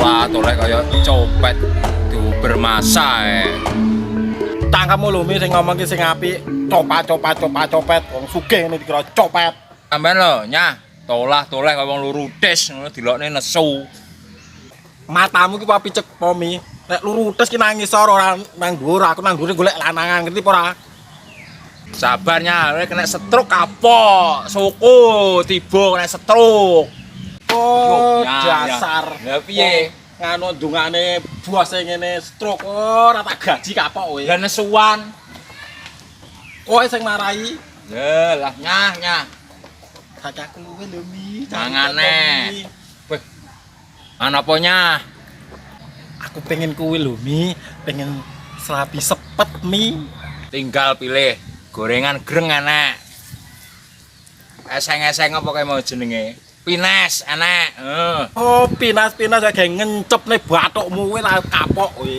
tolak kaya copet diuber masa Tangkamu lho mi sing ngomong ki sing apik, copet wong sugih ngene dikira copet. sampean lho nyah tolak kaya wong lurutis ngono dilokne nesu. Matamu ki apa picek po mi? Nek lurutis ki nangis ora nang dhuwur, aku nang dhuwur golek lanangan ngerti apa ora? Sabarnya, kena stroke kapok, suku tiba kena stroke. Oh, Ya, dasar. ya piye? Nganu ndungane bose ngene stroke ora tak gaji kapok kowe. Lah nesuan. Kowe sing marai. Ya lah nyah. Kakak aku luwe lho mi. Mangane. Weh. Ana apa nyah? Aku pengen kuwi lho mi, pengen serabi sepet mi. Tinggal pilih gorengan greng enak. Eseng-eseng apa kayak mau jenenge? Pines enak. Oh, pinas agak ngencep nih bathukmu kowe lah kapok kowe.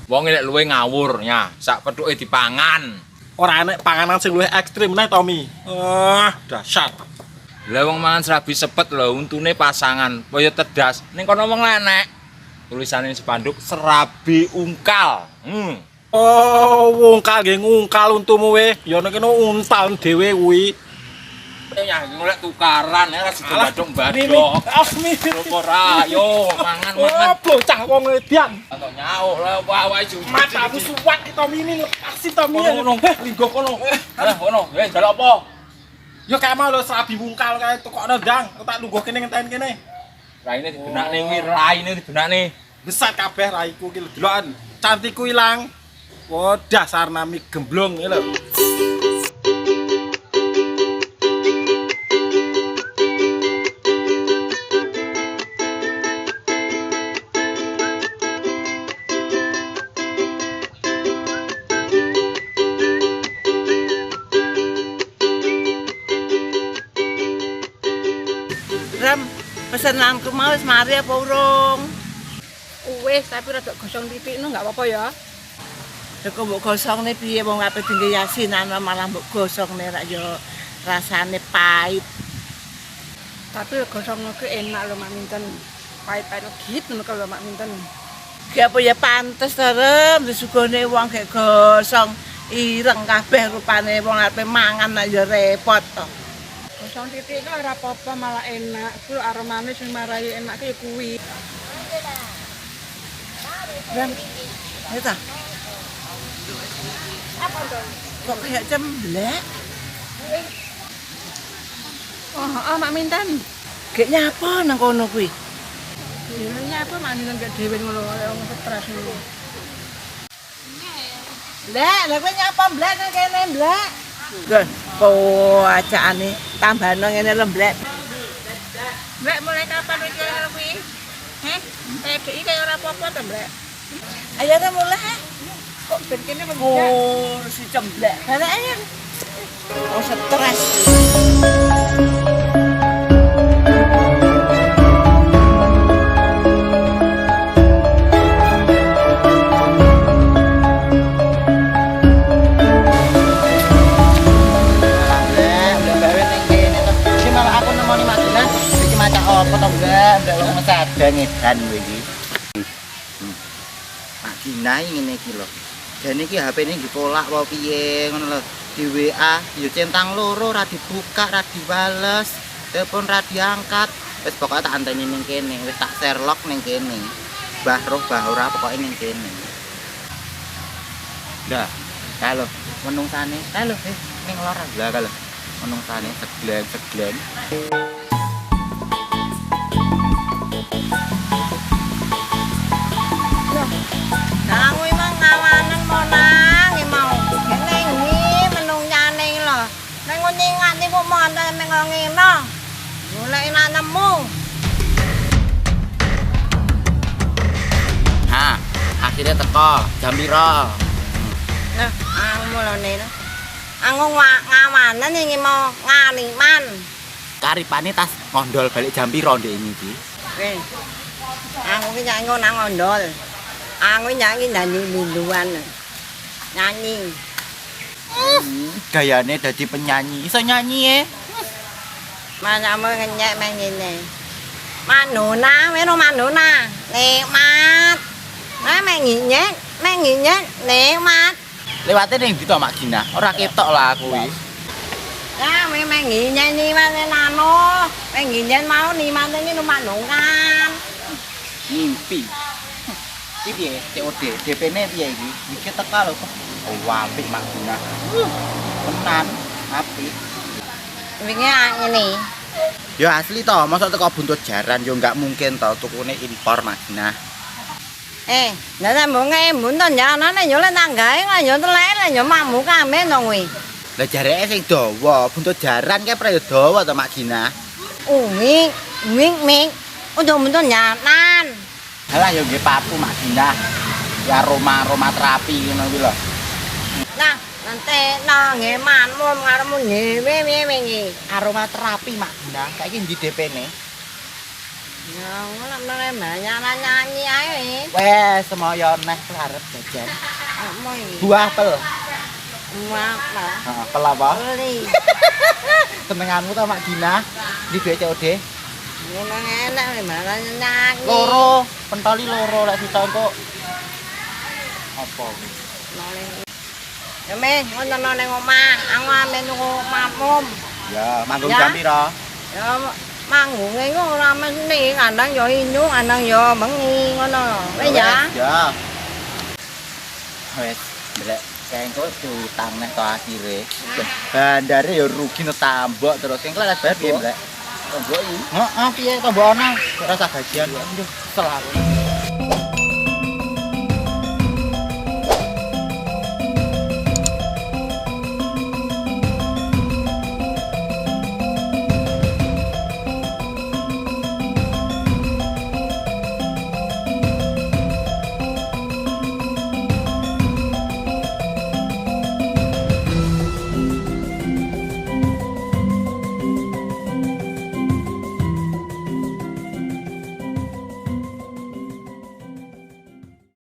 Wong lek luwe ngawur nya, sak pethuke dipangan. Ora enek panganan sing luwih ekstrim neh Tommy. Dahsyat. Lah wong mangan serabi sepet lho untune pasangan, kaya tedas. Ning kono wong enek. Tulisane spanduk serabi ungkal. Oh, ngungkal nggih ngungkal untumu we. Ya nek kene untal dhewe kuwi. Ya golek tukaran ya sida badok-badok. Asmi. Ora, yo mangan. Oh, bocah wong edian. Atau nyauh lah wae jujuk. Matamu suwak iki Tommy ini lepasi Tommy. Kono, linggo kono. Kono, njaluk apa? Ya kayak mau lho serabi wungkal kae tukokno ndang. Tak lungguh kene ngenteni kene. Raine dibenakne kuwi, raine dibenakne. Besar kabeh raiku iki lho deloken. Cantikku ilang. Wah, dasar nami gemblong iki lho. Ram, pesenanku mau wis mari apa urung? Wis, tapi rada gosong titik no enggak apa-apa ya. Lha kok mbok gosongne piye wong ape dinggo yasinan malah mbok gosongne rak yo rasane pahit. Tapi gosong ke enak lho Mak Minten. Pahit-pahit legit ngono kalau Mak Minten. Ki apa ya pantes to, Rem, disugone wong gek gosong ireng kabeh rupane wong ape mangan nak yo repot to. Gosong titik no ora apa-apa malah enak. Ku aromane sing marai enak ya kuwi. Rem, ayo ta. Kok kayak cemblek? Oh, Mak Minten. Gek nyapa nang kono kuwi? Dene apa Mak Minten gak dhewe ngono wong stres ngono. Blek, lha kowe nyapa blek nang kene, blek? Gus, kok ajaane tambahno ngene lemblek. Blek mulai kapan iki kaya kuwi? Heh, PDI kaya ora apa-apa to, Blek. Ayo ta mulai. Kok ben kene menjak. Oh, si cemblek. Balik ayo. Oh, stres. Edan kowe iki. Pak Ginai ngene iki lho. Jane iki HP-ne ditolak apa piye ngono lho. Di WA ya centang loro ora dibuka, ora dibales, telepon ora diangkat. Wis pokoke tak anteni ning kene, wis tak Sherlock ning kene. Mbah roh mbah ora pokoke ning kene. Dah, kalau menungsane, kalau ning lor lah kalau menungsane segleng. Nang kuwi mang ngawanen monang mau. Kene iki menung nyane lho. Nang ngene ngati kok monten ning ngene. Golek enak nemu. Ha, akhirnya teko jam piro? Nah, aku mulane. Aku ngawanen iki mau ngaliman. Karipane tas ngondol balik jam piro ndek iki? Weh. Aku ki nyanyi nang ngondol. Aku nyanyi nyanyi linduan. Nyanyi. Gayane dadi penyanyi. Iso nyanyi e. Mana mau ngenyek main ngene. Manona, meno manona. Nikmat. Menginyet, nikmat. Lewate ning ndi to Mak Gina? Ora ketok lah kuwi. Ya, menginyet ni mana nano. Menginyet mau ni mana ni manungan. Mimpi. Iki piye? COD, DP-ne piye iki? Iki teka lho. Oh, apik Mak Gina. Tenan, apik. Wingi ngene. Ya asli to, masa teko buntut jaran yo enggak mungkin to tukune impor Mak Gina. Nãy muốn nghe muốn tao nhà nó này nhớ lên nàng gái là nhớ tao lấy là nhớ mà muốn cả mấy rồi. Lah jareke sing dawa, buntut jaran kae prayo dawa to Mak Gina. Miếng. Udah muốn tao nhà nan. Halah yo nggih papu Mak Gina. Ya aroma terapi ngono kuwi lho. Nah, nanti nah ngeman mau ngarep mau nyewe. Aroma terapi Mak Gina. Saiki ndi DP-ne? Ya, ngono nang nyanyi ae. Wes semoyo neh arep jajan. Apa iki? Buah pel. Apa? Heeh, pel apa? Beli. Senenganmu to Mak Gina? Di duwe COD? Ngono enak malah nyanyi. Loro, pentoli loro lek sitok kok. Apa kuwi? Ya men, ngono nang omah, aku ame nunggu mamum. Ya, manggung Ya. jam piro? Ya manggung ngono ora mesti kadang yo inyu, kadang yo bengi ngono. Wis ya. Ya. Wes, ndelek kengko diutang neh to akhire. Bandare ya rugi tambok terus kengko lek bayar piye, Mbak? Tambok iki. Heeh, piye tambok ana? Ora usah gajian. Aduh, selalu.